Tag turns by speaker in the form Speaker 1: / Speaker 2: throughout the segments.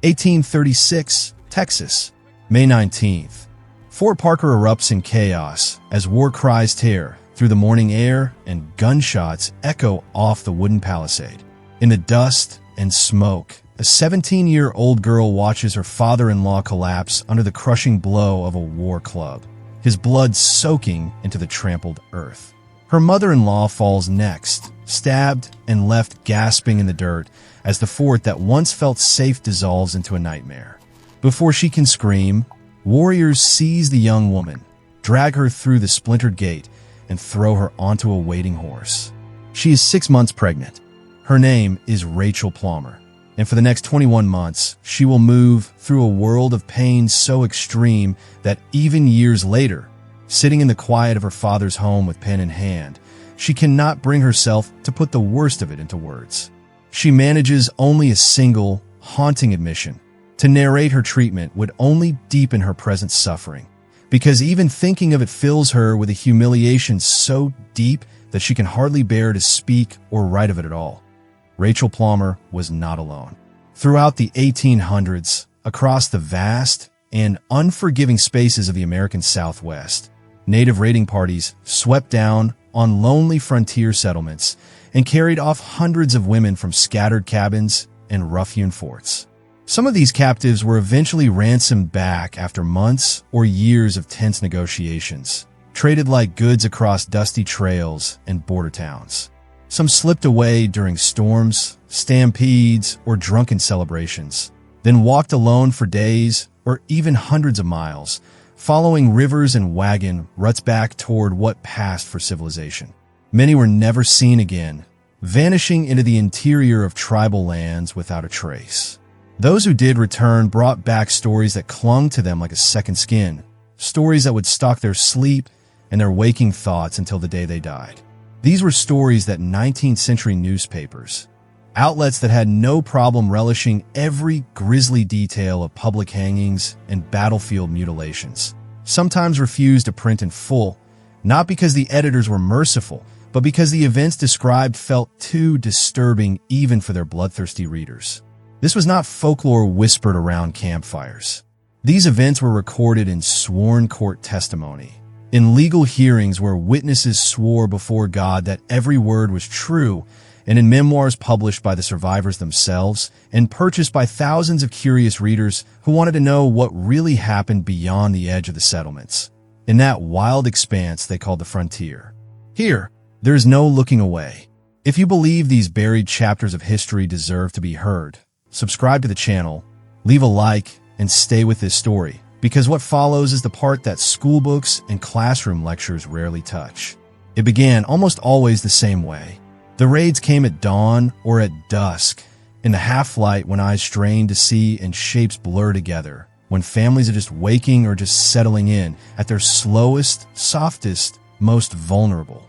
Speaker 1: 1836, Texas. May 19th. Fort Parker erupts in chaos as war cries tear through the morning air and gunshots echo off the wooden palisade. In the dust and smoke, a 17-year-old girl watches her father-in-law collapse under the crushing blow of a war club, his blood soaking into the trampled earth. Her mother-in-law falls next, stabbed and left gasping in the dirt as the fort that once felt safe dissolves into a nightmare. Before she can scream, warriors seize the young woman, drag her through the splintered gate, and throw her onto a waiting horse. She is 6 months pregnant. Her name is Rachel Plummer, and for the next 21 months, she will move through a world of pain so extreme that even years later, sitting in the quiet of her father's home with pen in hand, she cannot bring herself to put the worst of it into words. She manages only a single, haunting admission. To narrate her treatment would only deepen her present suffering, because even thinking of it fills her with a humiliation so deep that she can hardly bear to speak or write of it at all. Rachel Plummer was not alone. Throughout the 1800s, across the vast and unforgiving spaces of the American Southwest, native raiding parties swept down on lonely frontier settlements and carried off hundreds of women from scattered cabins and rough-hewn forts. Some of these captives were eventually ransomed back after months or years of tense negotiations, traded like goods across dusty trails and border towns. Some slipped away during storms, stampedes, or drunken celebrations, then walked alone for days or even hundreds of miles, following rivers and wagon ruts back toward what passed for civilization. Many were never seen again, vanishing into the interior of tribal lands without a trace. Those who did return brought back stories that clung to them like a second skin, stories that would stalk their sleep and their waking thoughts until the day they died. These were stories that 19th century newspapers, outlets that had no problem relishing every grisly detail of public hangings and battlefield mutilations, sometimes refused to print in full, not because the editors were merciful, but because the events described felt too disturbing even for their bloodthirsty readers. This was not folklore whispered around campfires. These events were recorded in sworn court testimony, in legal hearings where witnesses swore before God that every word was true, and in memoirs published by the survivors themselves and purchased by thousands of curious readers who wanted to know what really happened beyond the edge of the settlements, in that wild expanse they called the frontier. Here, there is no looking away. If you believe these buried chapters of history deserve to be heard, subscribe to the channel, leave a like, and stay with this story, because what follows is the part that school books and classroom lectures rarely touch. It began almost always the same way. The raids came at dawn or at dusk, in the half-light when eyes strain to see and shapes blur together, when families are just waking or just settling in at their slowest, softest, most vulnerable.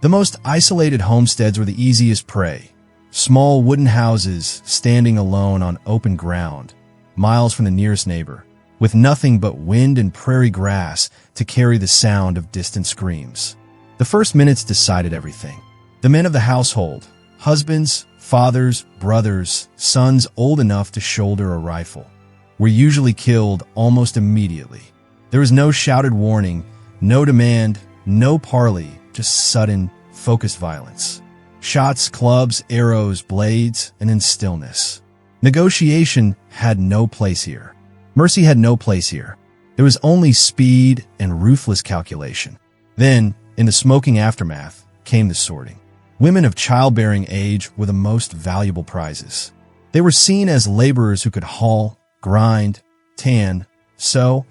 Speaker 1: The most isolated homesteads were the easiest prey. Small wooden houses standing alone on open ground, miles from the nearest neighbor, with nothing but wind and prairie grass to carry the sound of distant screams. The first minutes decided everything. The men of the household, husbands, fathers, brothers, sons old enough to shoulder a rifle, were usually killed almost immediately. There was no shouted warning, no demand, no parley, just sudden, focused violence. Shots, clubs, arrows, blades, and then stillness. Negotiation had no place here. Mercy had no place here. There was only speed and ruthless calculation. Then, in the smoking aftermath, came the sorting. Women of childbearing age were the most valuable prizes. They were seen as laborers who could haul, grind, tan, sow,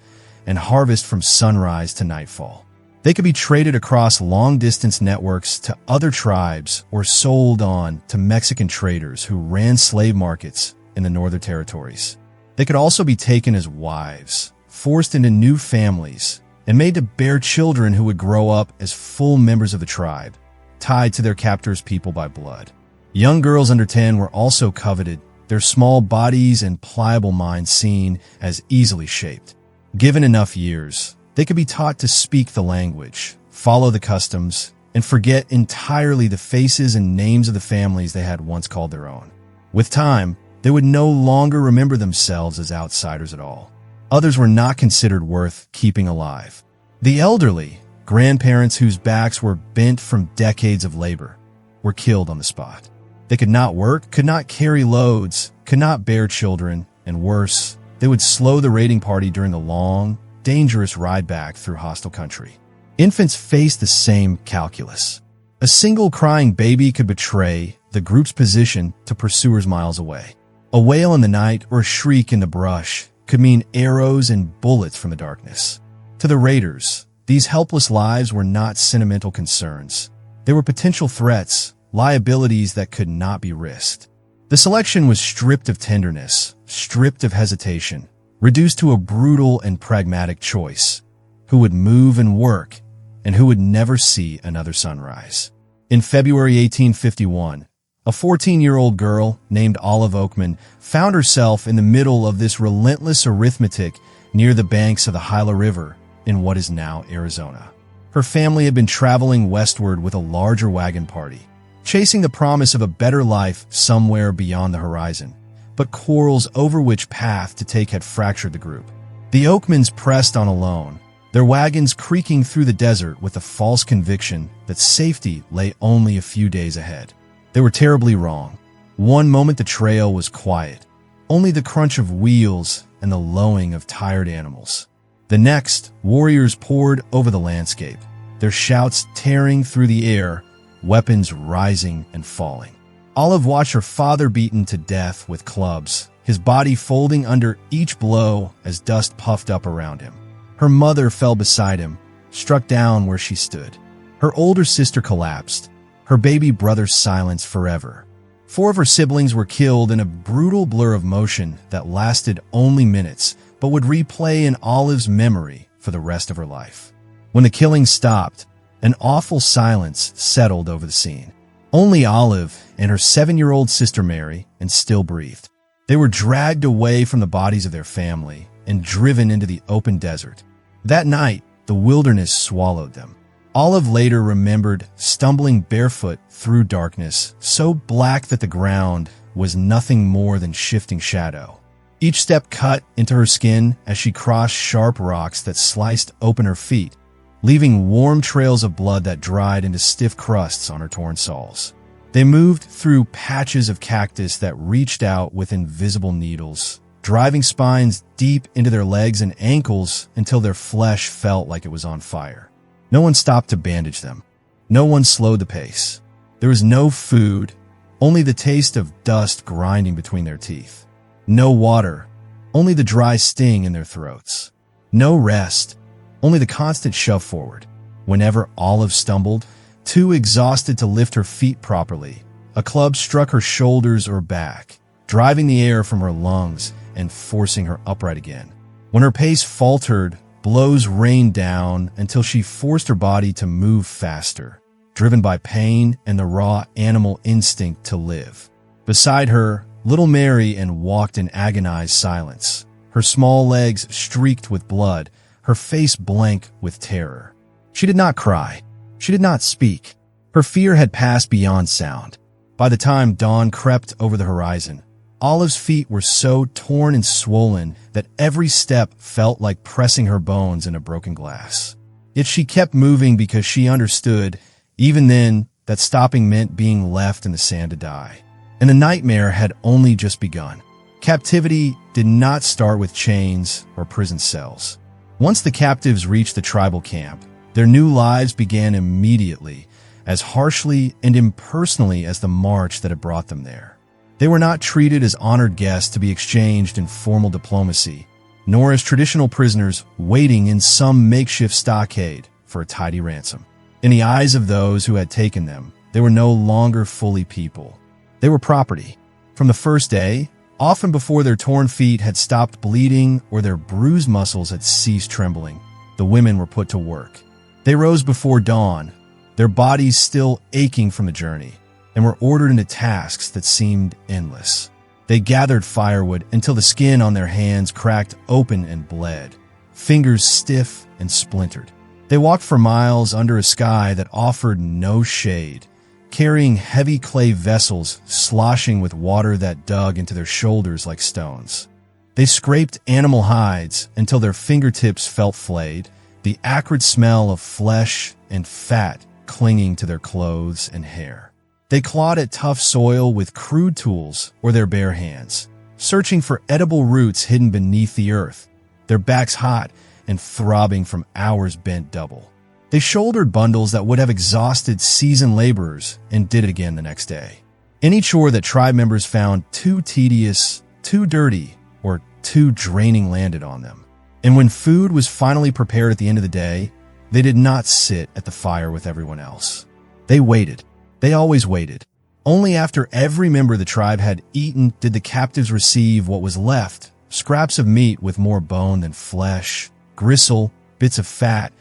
Speaker 1: and harvest from sunrise to nightfall. They could be traded across long-distance networks to other tribes or sold on to Mexican traders who ran slave markets in the Northern Territories. They could also be taken as wives, forced into new families, and made to bear children who would grow up as full members of the tribe, tied to their captors' people by blood. Young girls under 10 were also coveted, their small bodies and pliable minds seen as easily shaped. Given enough years, they could be taught to speak the language, follow the customs, and forget entirely the faces and names of the families they had once called their own. With time, They would no longer remember themselves as outsiders at all. Others were not considered worth keeping alive. The elderly, grandparents whose backs were bent from decades of labor, were killed on the spot. They could not work, could not carry loads, could not bear children, and worse, they would slow the raiding party during the long, dangerous ride back through hostile country. Infants faced the same calculus. A single crying baby could betray the group's position to pursuers miles away. A wail in the night or a shriek in the brush could mean arrows and bullets from the darkness. To the raiders, these helpless lives were not sentimental concerns. They were potential threats, liabilities that could not be risked. The selection was stripped of tenderness, stripped of hesitation, reduced to a brutal and pragmatic choice: who would move and work, and who would never see another sunrise. In February 1851, a 14-year-old girl named Olive Oatman found herself in the middle of this relentless arithmetic near the banks of the Gila River in what is now Arizona. Her family had been traveling westward with a larger wagon party, chasing the promise of a better life somewhere beyond the horizon, but quarrels over which path to take had fractured the group. The Oatmans pressed on alone, their wagons creaking through the desert with the false conviction that safety lay only a few days ahead. They were terribly wrong. One moment the trail was quiet, only the crunch of wheels and the lowing of tired animals. The next, warriors poured over the landscape, their shouts tearing through the air, weapons rising and falling. Olive watched her father beaten to death with clubs, his body folding under each blow as dust puffed up around him. Her mother fell beside him, struck down where she stood. Her older sister collapsed, her baby brother silenced forever. 4 of her siblings were killed in a brutal blur of motion that lasted only minutes, but would replay in Olive's memory for the rest of her life. When the killing stopped, an awful silence settled over the scene. Only Olive and her 7-year-old sister Mary and still breathed. They were dragged away from the bodies of their family and driven into the open desert. That night, the wilderness swallowed them. Olive later remembered stumbling barefoot through darkness, so black that the ground was nothing more than shifting shadow. Each step cut into her skin as she crossed sharp rocks that sliced open her feet, leaving warm trails of blood that dried into stiff crusts on her torn soles. They moved through patches of cactus that reached out with invisible needles, driving spines deep into their legs and ankles until their flesh felt like it was on fire. No one stopped to bandage them. No one slowed the pace. There was no food, only the taste of dust grinding between their teeth. No water, only the dry sting in their throats. No rest, only the constant shove forward. Whenever Olive stumbled, too exhausted to lift her feet properly, a club struck her shoulders or back, driving the air from her lungs and forcing her upright again. When her pace faltered, blows rained down until she forced her body to move faster, driven by pain and the raw animal instinct to live. Beside her, little Mary walked in agonized silence, her small legs streaked with blood, her face blank with terror. She did not cry. She did not speak. Her fear had passed beyond sound. By the time dawn crept over the horizon, Olive's feet were so torn and swollen that every step felt like pressing her bones into broken glass. Yet she kept moving because she understood, even then, that stopping meant being left in the sand to die. And the nightmare had only just begun. Captivity did not start with chains or prison cells. Once the captives reached the tribal camp, their new lives began immediately, as harshly and impersonally as the march that had brought them there. They were not treated as honored guests to be exchanged in formal diplomacy, nor as traditional prisoners waiting in some makeshift stockade for a tidy ransom. In the eyes of those who had taken them, they were no longer fully people. They were property. From the first day, often before their torn feet had stopped bleeding or their bruised muscles had ceased trembling, the women were put to work. They rose before dawn, their bodies still aching from the journey, and were ordered into tasks that seemed endless. They gathered firewood until the skin on their hands cracked open and bled, fingers stiff and splintered. They walked for miles under a sky that offered no shade, carrying heavy clay vessels sloshing with water that dug into their shoulders like stones. They scraped animal hides until their fingertips felt flayed, the acrid smell of flesh and fat clinging to their clothes and hair. They clawed at tough soil with crude tools or their bare hands, searching for edible roots hidden beneath the earth, their backs hot and throbbing from hours bent double. They shouldered bundles that would have exhausted seasoned laborers and did it again the next day. Any chore that tribe members found too tedious, too dirty, or too draining landed on them. And when food was finally prepared at the end of the day, they did not sit at the fire with everyone else. They waited. They always waited. Only after every member of the tribe had eaten did the captives receive what was left, scraps of meat with more bone than flesh, gristle, bits of fat,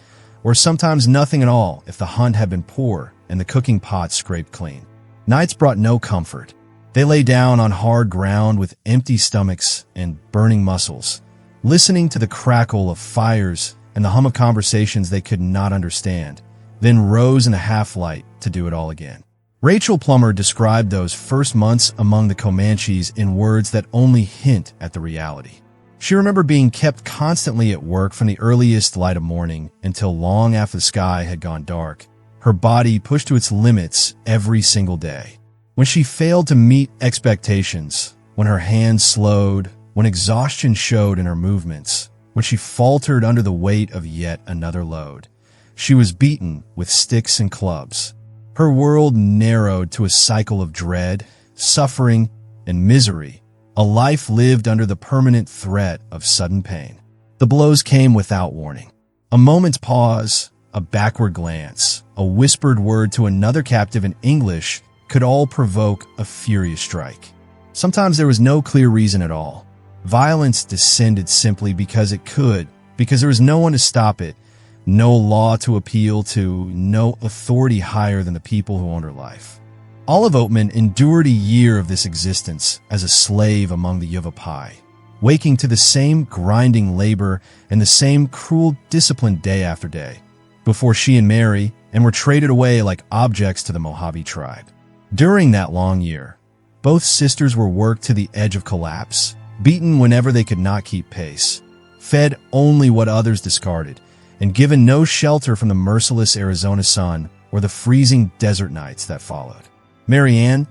Speaker 1: or sometimes nothing at all if the hunt had been poor and the cooking pot scraped clean. Nights brought no comfort. They lay down on hard ground with empty stomachs and burning muscles, listening to the crackle of fires and the hum of conversations they could not understand, then rose in a half-light to do it all again. Rachel Plummer described those first months among the Comanches in words that only hint at the reality. She remembered being kept constantly at work from the earliest light of morning until long after the sky had gone dark, her body pushed to its limits every single day. When she failed to meet expectations, when her hands slowed, when exhaustion showed in her movements, when she faltered under the weight of yet another load, she was beaten with sticks and clubs. Her world narrowed to a cycle of dread, suffering, and misery, a life lived under the permanent threat of sudden pain. The blows came without warning. A moment's pause, a backward glance, a whispered word to another captive in English could all provoke a furious strike. Sometimes there was no clear reason at all. Violence descended simply because it could, because there was no one to stop it, no law to appeal to, no authority higher than the people who owned her life. Olive Oatman endured a year of this existence as a slave among the Yavapai, waking to the same grinding labor and the same cruel discipline day after day, before she and Mary were traded away like objects to the Mojave tribe. During that long year, both sisters were worked to the edge of collapse, beaten whenever they could not keep pace, fed only what others discarded, and given no shelter from the merciless Arizona sun or the freezing desert nights that followed. Mary Ann,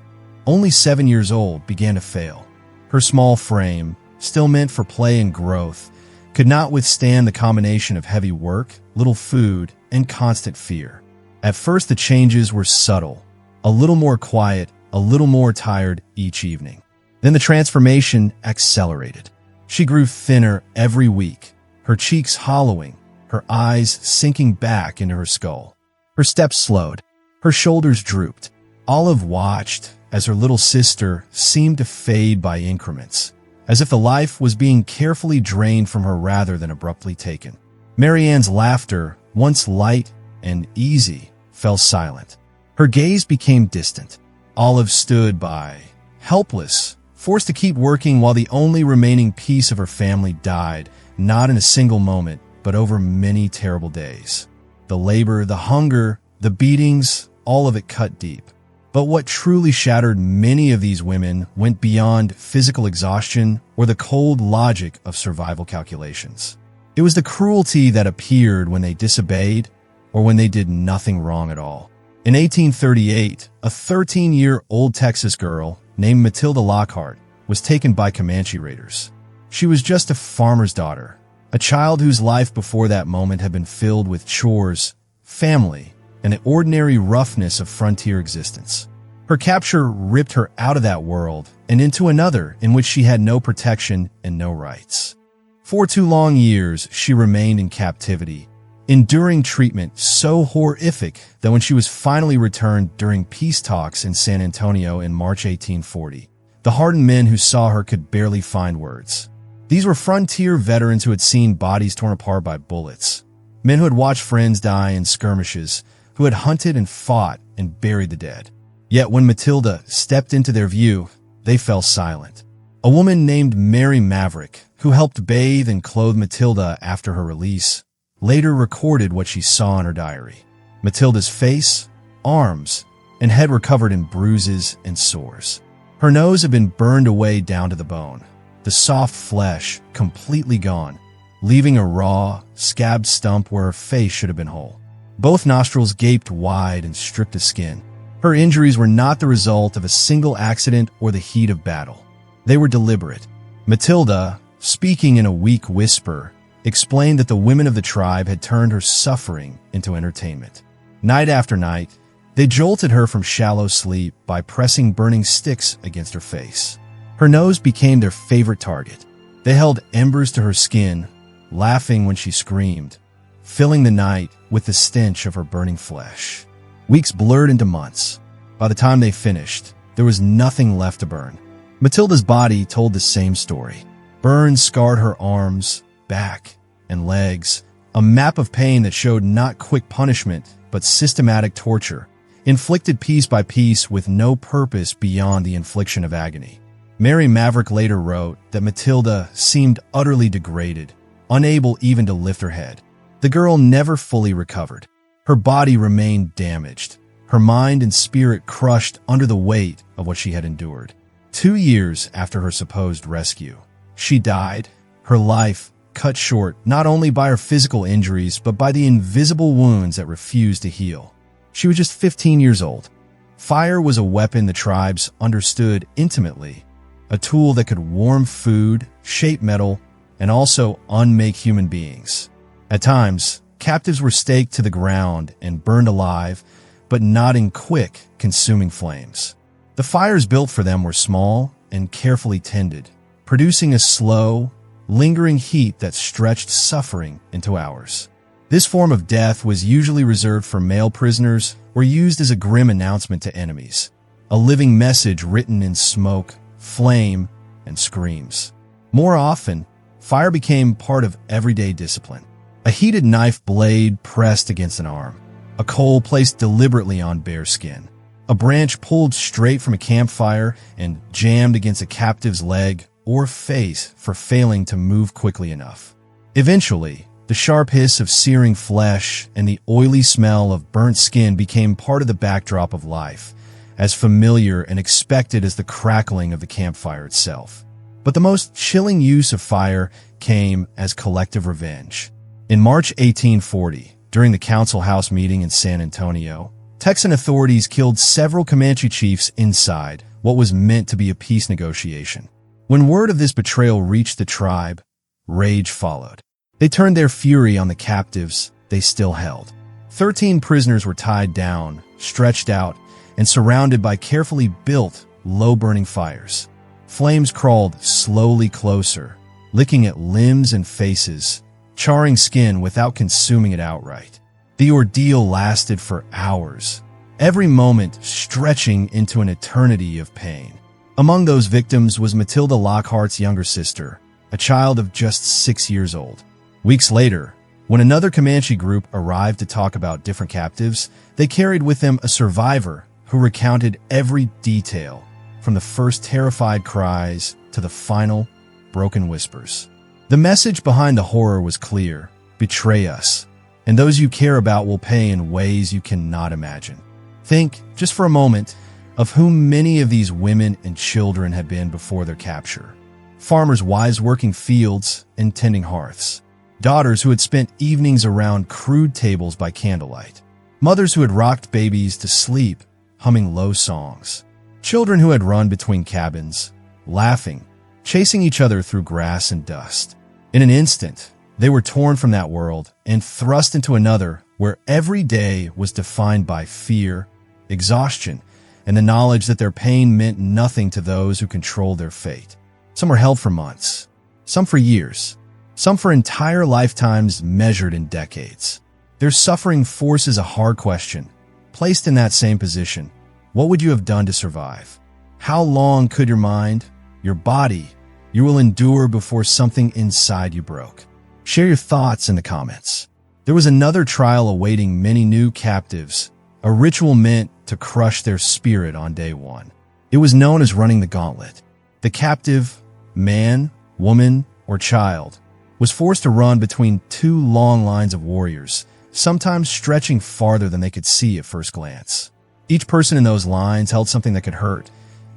Speaker 1: only 7 years old, began to fail. Her small frame, still meant for play and growth, could not withstand the combination of heavy work, little food, and constant fear. At first the changes were subtle, a little more quiet, a little more tired each evening. Then the transformation accelerated. She grew thinner every week, her cheeks hollowing, her eyes sinking back into her skull. Her steps slowed, her shoulders drooped. Olive watched as her little sister seemed to fade by increments, as if the life was being carefully drained from her rather than abruptly taken. Mary Ann's laughter, once light and easy, fell silent. Her gaze became distant. Olive stood by, helpless, forced to keep working while the only remaining piece of her family died, not in a single moment, but over many terrible days. The labor, the hunger, the beatings, all of it cut deep. But what truly shattered many of these women went beyond physical exhaustion or the cold logic of survival calculations. It was the cruelty that appeared when they disobeyed or when they did nothing wrong at all. In 1838, a 13-year-old Texas girl named Matilda Lockhart was taken by Comanche raiders. She was just a farmer's daughter, a child whose life before that moment had been filled with chores, family, and the ordinary roughness of frontier existence. Her capture ripped her out of that world and into another in which she had no protection and no rights. For 2 long years, she remained in captivity, enduring treatment so horrific that when she was finally returned during peace talks in San Antonio in March 1840, the hardened men who saw her could barely find words. These were frontier veterans who had seen bodies torn apart by bullets, men who had watched friends die in skirmishes, who had hunted and fought and buried the dead. Yet when Matilda stepped into their view, they fell silent. A woman named Mary Maverick, who helped bathe and clothe Matilda after her release, later recorded what she saw in her diary. Matilda's face, arms, and head were covered in bruises and sores. Her nose had been burned away down to the bone, the soft flesh completely gone, leaving a raw, scabbed stump where her face should have been whole. Both nostrils gaped wide and stripped of skin. Her injuries were not the result of a single accident or the heat of battle. They were deliberate. Matilda, speaking in a weak whisper, explained that the women of the tribe had turned her suffering into entertainment. Night after night, they jolted her from shallow sleep by pressing burning sticks against her face. Her nose became their favorite target. They held embers to her skin, laughing when she screamed, filling the night with the stench of her burning flesh. Weeks blurred into months. By the time they finished, there was nothing left to burn. Matilda's body told the same story. Burns scarred her arms, back, and legs, a map of pain that showed not quick punishment, but systematic torture, inflicted piece by piece with no purpose beyond the infliction of agony. Mary Maverick later wrote that Matilda seemed utterly degraded, unable even to lift her head. The girl never fully recovered. Her body remained damaged, her mind and spirit crushed under the weight of what she had endured. 2 years after her supposed rescue, she died, her life cut short not only by her physical injuries but by the invisible wounds that refused to heal. She was just 15 years old. Fire was a weapon the tribes understood intimately, a tool that could warm food, shape metal, and also unmake human beings. At times, captives were staked to the ground and burned alive, but not in quick, consuming flames. The fires built for them were small and carefully tended, producing a slow, lingering heat that stretched suffering into hours. This form of death was usually reserved for male prisoners or used as a grim announcement to enemies, a living message written in smoke, flame, and screams. More often, fire became part of everyday discipline. A heated knife blade pressed against an arm, a coal placed deliberately on bare skin, a branch pulled straight from a campfire and jammed against a captive's leg or face for failing to move quickly enough. Eventually, the sharp hiss of searing flesh and the oily smell of burnt skin became part of the backdrop of life, as familiar and expected as the crackling of the campfire itself. But the most chilling use of fire came as collective revenge. In March 1840, during the council house meeting in San Antonio, Texan authorities killed several Comanche chiefs inside what was meant to be a peace negotiation. When word of this betrayal reached the tribe, rage followed. They turned their fury on the captives they still held. 13 prisoners were tied down, stretched out, and surrounded by carefully built, low-burning fires. Flames crawled slowly closer, licking at limbs and faces, charring skin without consuming it outright. The ordeal lasted for hours, every moment stretching into an eternity of pain. Among those victims was Matilda Lockhart's younger sister, a child of just 6 years old. Weeks later, when another Comanche group arrived to talk about different captives, they carried with them a survivor who recounted every detail, from the first terrified cries to the final, broken whispers. The message behind the horror was clear: betray us, and those you care about will pay in ways you cannot imagine. Think, just for a moment, of who many of these women and children had been before their capture. Farmers' wives working fields and tending hearths. Daughters who had spent evenings around crude tables by candlelight. Mothers who had rocked babies to sleep, humming low songs. Children who had run between cabins, laughing, chasing each other through grass and dust. In an instant, they were torn from that world and thrust into another where every day was defined by fear, exhaustion, and the knowledge that their pain meant nothing to those who controlled their fate. Some were held for months, some for years, some for entire lifetimes measured in decades. Their suffering forces a hard question. Placed in that same position, what would you have done to survive? How long could your mind, your body, you will endure before something inside you broke? Share your thoughts in the comments. There was another trial awaiting many new captives, a ritual meant to crush their spirit on day one. It was known as running the gauntlet. The captive, man, woman, or child, was forced to run between two long lines of warriors, sometimes stretching farther than they could see at first glance. Each person in those lines held something that could hurt: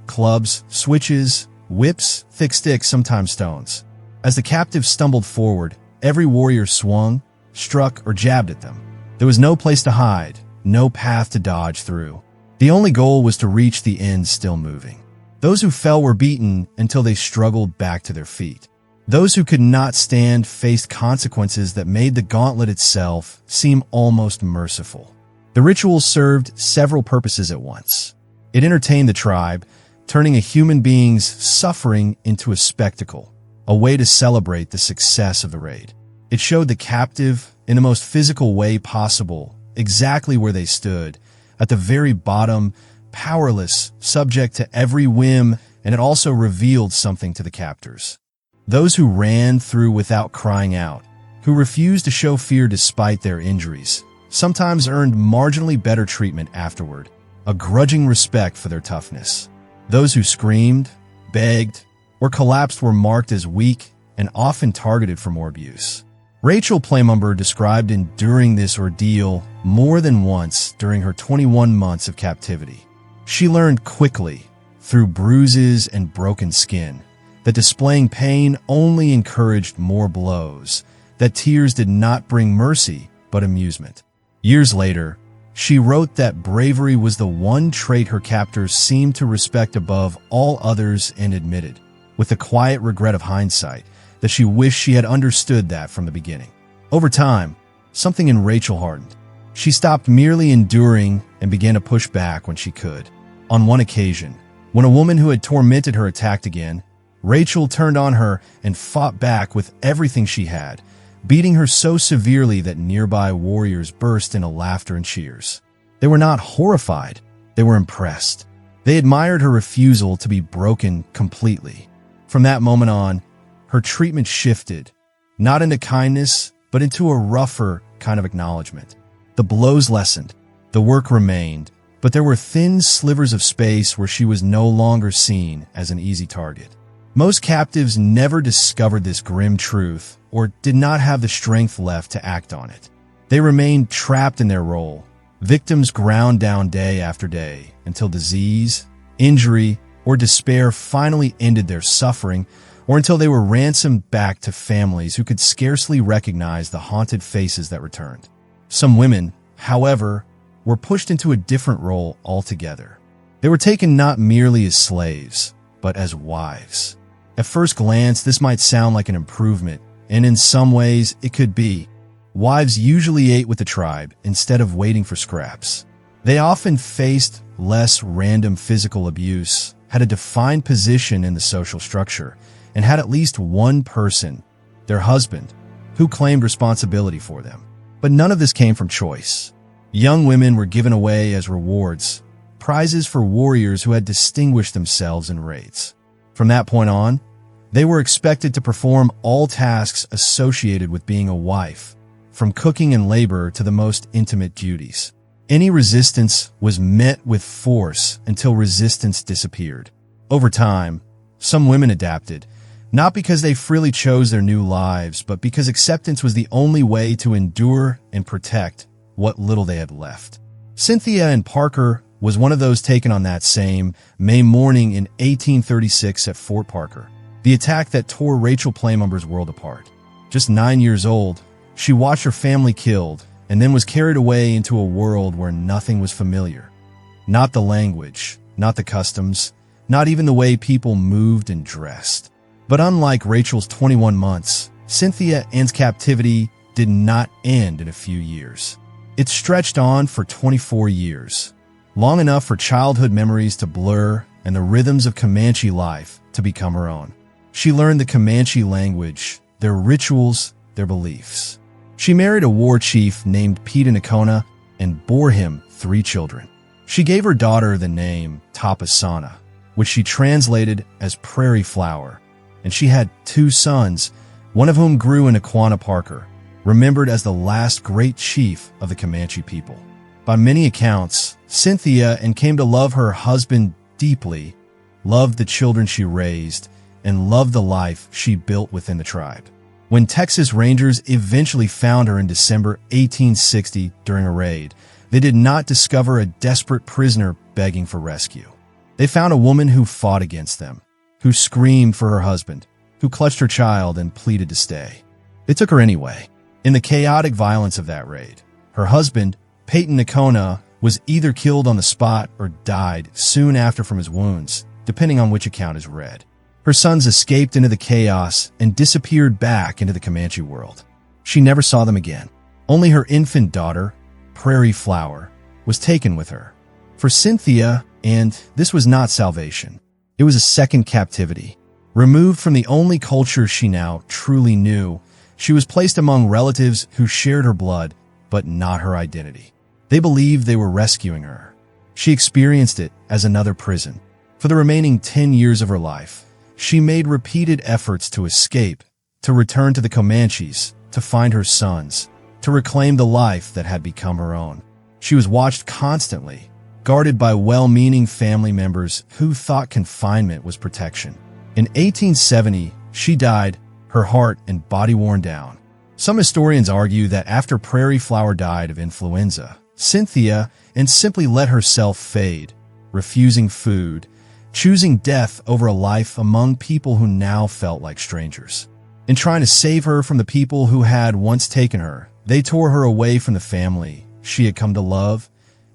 Speaker 1: clubs, switches, whips, thick sticks, sometimes stones. As the captives stumbled forward, every warrior swung, struck, or jabbed at them. There was no place to hide, no path to dodge through. The only goal was to reach the end still moving. Those who fell were beaten until they struggled back to their feet. Those who could not stand faced consequences that made the gauntlet itself seem almost merciful. The ritual served several purposes at once. It entertained the tribe, turning a human being's suffering into a spectacle, a way to celebrate the success of the raid. It showed the captive, in the most physical way possible, exactly where they stood, at the very bottom, powerless, subject to every whim, and it also revealed something to the captors. Those who ran through without crying out, who refused to show fear despite their injuries, sometimes earned marginally better treatment afterward, a grudging respect for their toughness. Those who screamed, begged, or collapsed were marked as weak and often targeted for more abuse. Rachel Plummer described enduring this ordeal more than once during her 21 months of captivity. She learned quickly, through bruises and broken skin, that displaying pain only encouraged more blows, that tears did not bring mercy but amusement. Years later, she wrote that bravery was the one trait her captors seemed to respect above all others, and admitted, with the quiet regret of hindsight, that she wished she had understood that from the beginning. Over time, something in Rachel hardened. She stopped merely enduring and began to push back when she could. On one occasion, when a woman who had tormented her attacked again, Rachel turned on her and fought back with everything she had, beating her so severely that nearby warriors burst into laughter and cheers. They were not horrified, they were impressed. They admired her refusal to be broken completely. From that moment on, her treatment shifted, not into kindness, but into a rougher kind of acknowledgement. The blows lessened, the work remained, but there were thin slivers of space where she was no longer seen as an easy target. Most captives never discovered this grim truth or did not have the strength left to act on it. They remained trapped in their role, victims ground down day after day until disease, injury, or despair finally ended their suffering, or until they were ransomed back to families who could scarcely recognize the haunted faces that returned. Some women, however, were pushed into a different role altogether. They were taken not merely as slaves, but as wives. At first glance, this might sound like an improvement, and in some ways, it could be. Wives usually ate with the tribe instead of waiting for scraps. They often faced less random physical abuse, had a defined position in the social structure, and had at least one person, their husband, who claimed responsibility for them. But none of this came from choice. Young women were given away as rewards, prizes for warriors who had distinguished themselves in raids. From that point on, they were expected to perform all tasks associated with being a wife, from cooking and labor to the most intimate duties. Any resistance was met with force until resistance disappeared. Over time, some women adapted, not because they freely chose their new lives, but because acceptance was the only way to endure and protect what little they had left. Cynthia and Parker was one of those taken on that same May morning in 1836 at Fort Parker, the attack that tore Rachel Plummer's world apart. Just 9 years old, she watched her family killed and then was carried away into a world where nothing was familiar. Not the language, not the customs, not even the way people moved and dressed. But unlike Rachel's 21 months, Cynthia Ann's captivity did not end in a few years. It stretched on for 24 years, long enough for childhood memories to blur and the rhythms of Comanche life to become her own. She learned the Comanche language, their rituals, their beliefs. She married a war chief named Pete Nakona and bore him 3 children. She gave her daughter the name Tapasana, which she translated as prairie flower, and she had 2 sons, one of whom grew in Aquana Parker, remembered as the last great chief of the Comanche people. By many accounts, Cynthia Ann came to love her husband deeply, loved the children she raised, and loved the life she built within the tribe. When Texas Rangers eventually found her in December 1860 during a raid, they did not discover a desperate prisoner begging for rescue. They found a woman who fought against them, who screamed for her husband, who clutched her child and pleaded to stay. They took her anyway. In the chaotic violence of that raid, her husband, Peyton Nakona, was either killed on the spot or died soon after from his wounds, depending on which account is read. Her sons escaped into the chaos and disappeared back into the Comanche world. She never saw them again. Only her infant daughter, Prairie Flower, was taken with her. For Cynthia, and this was not salvation. It was a second captivity. Removed from the only culture she now truly knew, she was placed among relatives who shared her blood, but not her identity. They believed they were rescuing her. She experienced it as another prison. For the remaining 10 years of her life, she made repeated efforts to escape, to return to the Comanches, to find her sons, to reclaim the life that had become her own. She was watched constantly, guarded by well-meaning family members who thought confinement was protection. In 1870, she died, her heart and body worn down. Some historians argue that after Prairie Flower died of influenza, Cynthia and simply let herself fade, refusing food, choosing death over a life among people who now felt like strangers. In trying to save her from the people who had once taken her, they tore her away from the family she had come to love,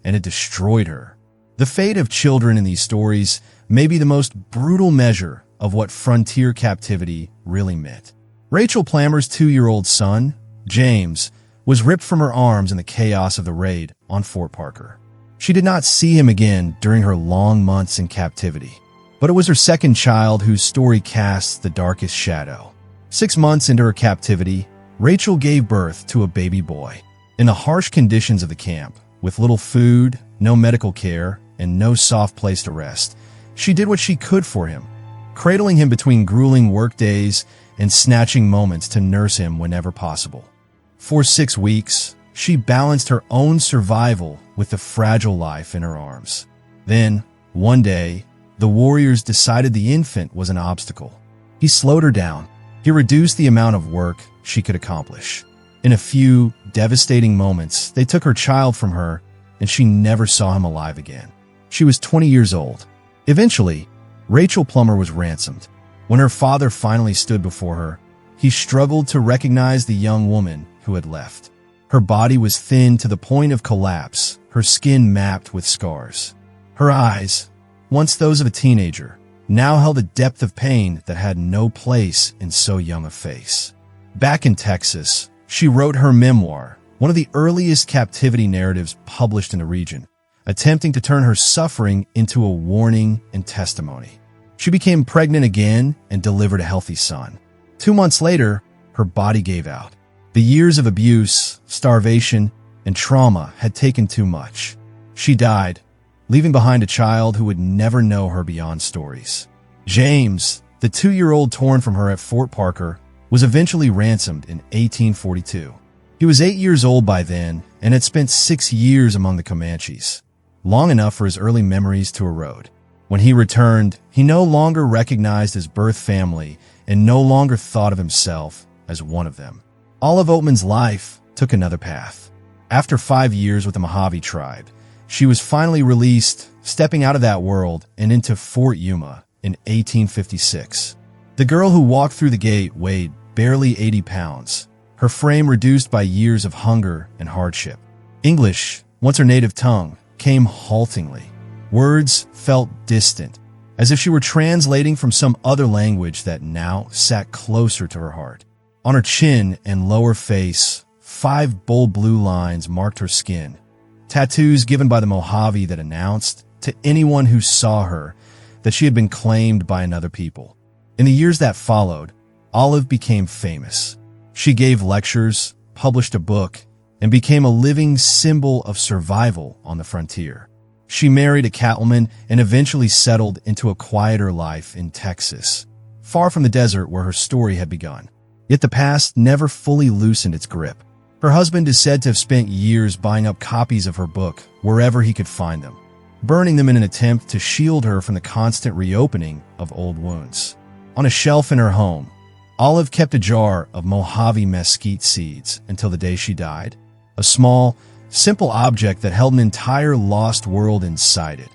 Speaker 1: and it destroyed her. The fate of children in these stories may be the most brutal measure of what frontier captivity really meant. Rachel Plummer's 2-year-old son, James, was ripped from her arms in the chaos of the raid on Fort Parker. She did not see him again during her long months in captivity, but it was her second child whose story casts the darkest shadow. 6 months into her captivity, Rachel gave birth to a baby boy. In the harsh conditions of the camp, with little food, no medical care, and no soft place to rest, she did what she could for him, cradling him between grueling work days and snatching moments to nurse him whenever possible. For 6 weeks, she balanced her own survival with the fragile life in her arms. Then, one day, the warriors decided the infant was an obstacle. He slowed her down. He reduced the amount of work she could accomplish. In a few devastating moments, they took her child from her, and she never saw him alive again. She was 20 years old. Eventually, Rachel Plummer was ransomed. When her father finally stood before her, he struggled to recognize the young woman who had left. Her body was thin to the point of collapse, her skin mapped with scars. Her eyes, once those of a teenager, now held a depth of pain that had no place in so young a face. Back in Texas, she wrote her memoir, one of the earliest captivity narratives published in the region, attempting to turn her suffering into a warning and testimony. She became pregnant again and delivered a healthy son. 2 months later, her body gave out. The years of abuse, starvation, and trauma had taken too much. She died, leaving behind a child who would never know her beyond stories. James, the 2-year-old torn from her at Fort Parker, was eventually ransomed in 1842. He was 8 years old by then and had spent 6 years among the Comanches, long enough for his early memories to erode. When he returned, he no longer recognized his birth family and no longer thought of himself as one of them. Olive Oatman's life took another path. After 5 years with the Mojave tribe, she was finally released, stepping out of that world and into Fort Yuma in 1856. The girl who walked through the gate weighed barely 80 pounds, her frame reduced by years of hunger and hardship. English, once her native tongue, came haltingly. Words felt distant, as if she were translating from some other language that now sat closer to her heart. On her chin and lower face, 5 bold blue lines marked her skin, tattoos given by the Mojave that announced to anyone who saw her that she had been claimed by another people. In the years that followed, Olive became famous. She gave lectures, published a book, and became a living symbol of survival on the frontier. She married a cattleman and eventually settled into a quieter life in Texas, far from the desert where her story had begun. Yet the past never fully loosened its grip. Her husband is said to have spent years buying up copies of her book wherever he could find them, burning them in an attempt to shield her from the constant reopening of old wounds. On a shelf in her home, Olive kept a jar of Mojave mesquite seeds until the day she died, a small, simple object that held an entire lost world inside it,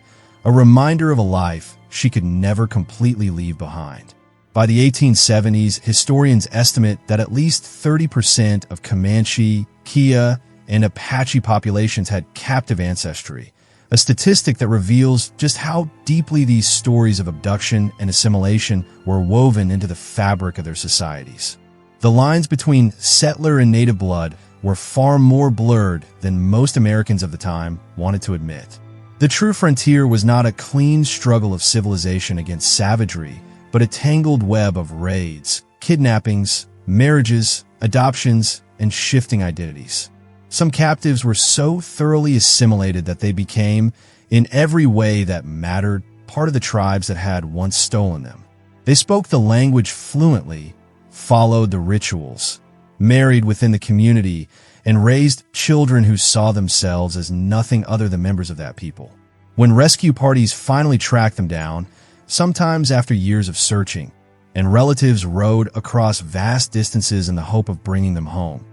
Speaker 1: a reminder of a life she could never completely leave behind. By the 1870s, historians estimate that at least 30% of Comanche, Kiowa, and Apache populations had captive ancestry, a statistic that reveals just how deeply these stories of abduction and assimilation were woven into the fabric of their societies. The lines between settler and native blood were far more blurred than most Americans of the time wanted to admit. The true frontier was not a clean struggle of civilization against savagery, but a tangled web of raids, kidnappings, marriages, adoptions, and shifting identities. Some captives were so thoroughly assimilated that they became, in every way that mattered, part of the tribes that had once stolen them. They spoke the language fluently, followed the rituals, married within the community, and raised children who saw themselves as nothing other than members of that people. When rescue parties finally tracked them down, sometimes after years of searching, and relatives rode across vast distances in the hope of bringing them home,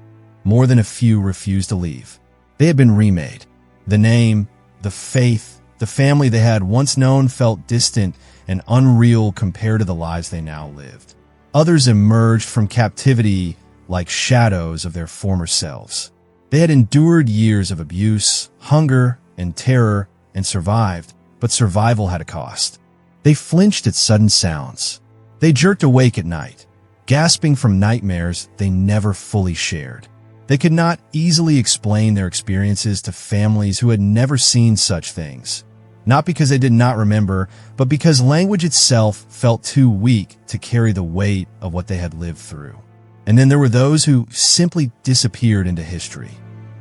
Speaker 1: more than a few refused to leave. They had been remade. The name, the faith, the family they had once known felt distant and unreal compared to the lives they now lived. Others emerged from captivity like shadows of their former selves. They had endured years of abuse, hunger, and terror, and survived, but survival had a cost. They flinched at sudden sounds. They jerked awake at night, gasping from nightmares they never fully shared. They could not easily explain their experiences to families who had never seen such things, not because they did not remember, but because language itself felt too weak to carry the weight of what they had lived through. And then there were those who simply disappeared into history,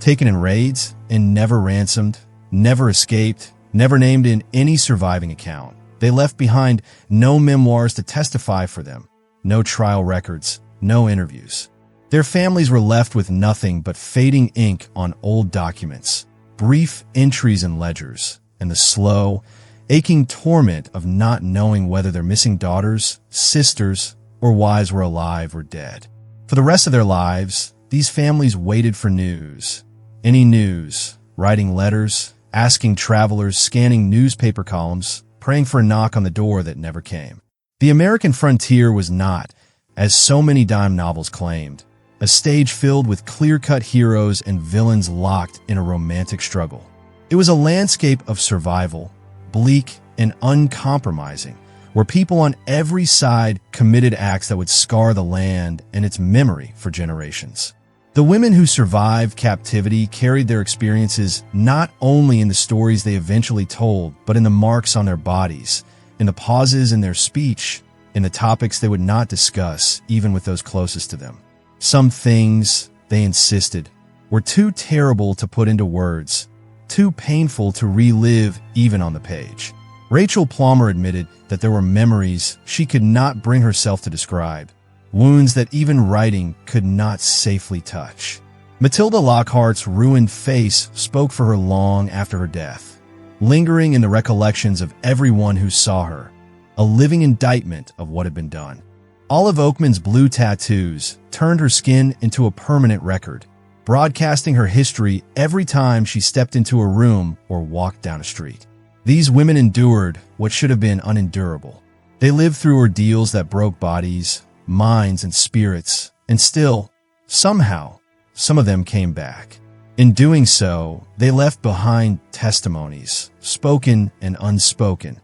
Speaker 1: taken in raids and never ransomed, never escaped, never named in any surviving account. They left behind no memoirs to testify for them, no trial records, no interviews. Their families were left with nothing but fading ink on old documents, brief entries in ledgers, and the slow, aching torment of not knowing whether their missing daughters, sisters, or wives were alive or dead. For the rest of their lives, these families waited for news. Any news, writing letters, asking travelers, scanning newspaper columns, praying for a knock on the door that never came. The American frontier was not, as so many dime novels claimed, a stage filled with clear-cut heroes and villains locked in a romantic struggle. It was a landscape of survival, bleak and uncompromising, where people on every side committed acts that would scar the land and its memory for generations. The women who survived captivity carried their experiences not only in the stories they eventually told, but in the marks on their bodies, in the pauses in their speech, in the topics they would not discuss, even with those closest to them. Some things, they insisted, were too terrible to put into words, too painful to relive even on the page. Rachel Plummer admitted that there were memories she could not bring herself to describe, wounds that even writing could not safely touch. Matilda Lockhart's ruined face spoke for her long after her death, lingering in the recollections of everyone who saw her, a living indictment of what had been done. Olive Oatman's blue tattoos turned her skin into a permanent record, broadcasting her history every time she stepped into a room or walked down a street. These women endured what should have been unendurable. They lived through ordeals that broke bodies, minds, and spirits, and still, somehow, some of them came back. In doing so, they left behind testimonies, spoken and unspoken,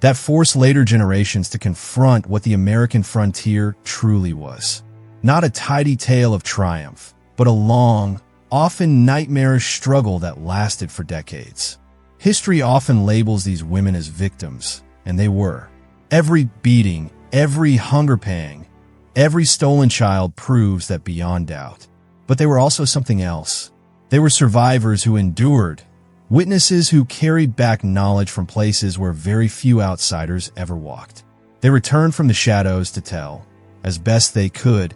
Speaker 1: that forced later generations to confront what the American frontier truly was. Not a tidy tale of triumph, but a long, often nightmarish struggle that lasted for decades. History often labels these women as victims, and they were. Every beating, every hunger pang, every stolen child proves that beyond doubt. But they were also something else. They were survivors who endured, witnesses who carried back knowledge from places where very few outsiders ever walked. They returned from the shadows to tell, as best they could,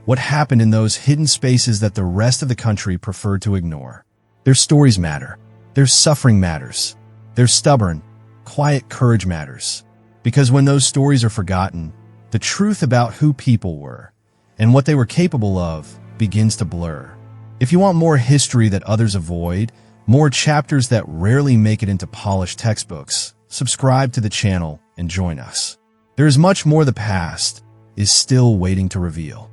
Speaker 1: what happened in those hidden spaces that the rest of the country preferred to ignore. Their stories matter. Their suffering matters. Their stubborn, quiet courage matters. Because when those stories are forgotten, the truth about who people were and what they were capable of begins to blur. If you want more history that others avoid, more chapters that rarely make it into polished textbooks, subscribe to the channel and join us. There is much more the past is still waiting to reveal.